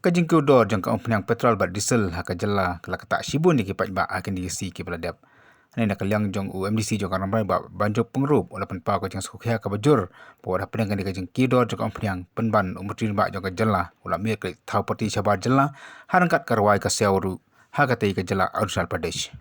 Kajing kudor jang ka penyang petrol bat diesel ha ka jela kala kata shibun ni kipat ba akan diisi ki peladap. Ani nak liang jong UMDC jong ramai ba banjok pengrup walaupun pa ko jang sukhya ka bajur po da penyang ni kajing kidor jong penyang penban umutrin ba jong ka jela ula mir ke thau pati sabar jela harangkat karwai ka seawru ha ka tei ka jela Arunachal Pradesh.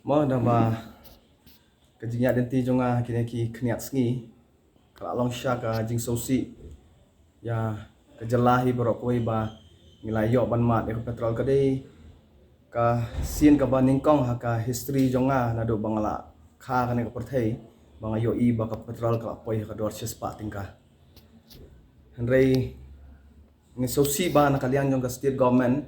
Mo dah ba kejinya denti jonga kini ki keniat sengi kalau long syak ka jing sosi ya kejelahi borok koi ba ngilai yok ban mat ya petrol ka dei ka sien ka ban ningkong ha ka history jonga na do bangala kha ka ne ka perthei bang yo I ba ka petrol ka poi ka dor sespa tingka henrei ni sosi ba na kalian jong ka state government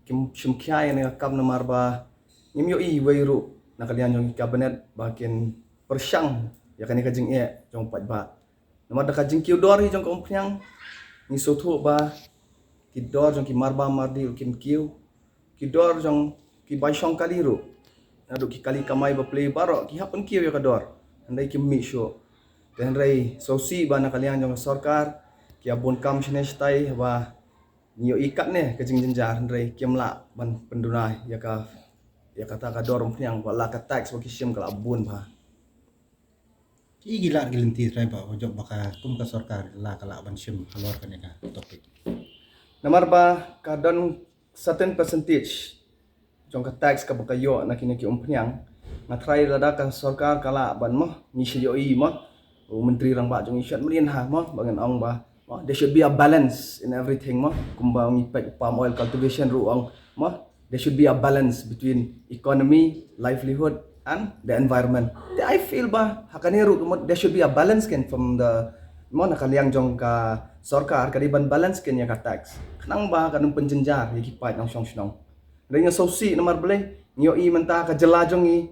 kim chimkhya ne ka kam na marba Nim yo I weiru na kalian yung cabinet bakin persyang ya kan ka jing jong pat ba. Nama da ka jing kiudor jong ka umpnyang ni sotu ba kidor jong ki marba mardi ukin kiu kidor jong ki baishong kaliru. Adu ki kali kamai ba play baro ki hapen kiu ya kador. Andai ki mi show. Dan rai sosi ba na kalian jong sarkar ki abon kam shnestai ba ni yo ikat ne ka jing jenjar rai kiamla ban pendunai ya kata ka dorong yang wala ka tax wa kisim kala abun ba Ki gila gelinti try ba ojok baka kum ka sarkar la kala ban sim halor ka nega topik. Namar ba ka don certain percentage jong ka tax ka baka yo na kini ki umpnyang na try rada ka sarkar kala ban mo ni si yo I mo menteri rang ba jong isyat mlin ha mo bangan ong ba there should be a balance in everything mo kumba ngi pek palm oil cultivation ruang mo there should be a balance between economy, livelihood, and the environment. I feel ba hakaniru there should be a balance ken from the mo nakaliang jong ka sarkar kadiban balance ken ya ka tax. Kanang ba kanung penjenjar hikipat ng syong-syong. Ring sosi nomor bele nyo I menta ka jela jong I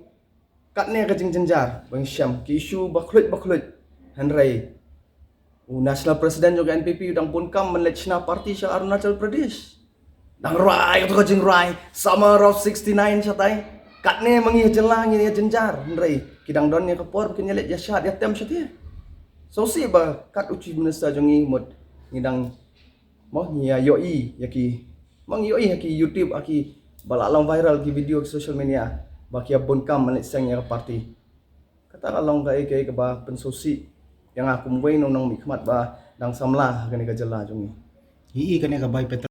katne ka jenjar bang syam ki issue baklut Henry National President jong NPP udang pun kam menlechna parti sa Arunachal Pradesh. Dang rai atau kajing rai sama Route 69 satai katne mangi jelang ini jenjar rai kidang don ni kapor kin yelet ya syat ya tem syat so si ba kat uci minister jongi mod ngidang mo nya yo I yaki mang yo I yaki YouTube aki balalong viral ki video ki social media ba ki abon kam manet sang ya parti kata kalong kai ke ba pensosi yang aku mway nong mikmat ba dang samla kani ka jela jongi Ii ka nega bay petrol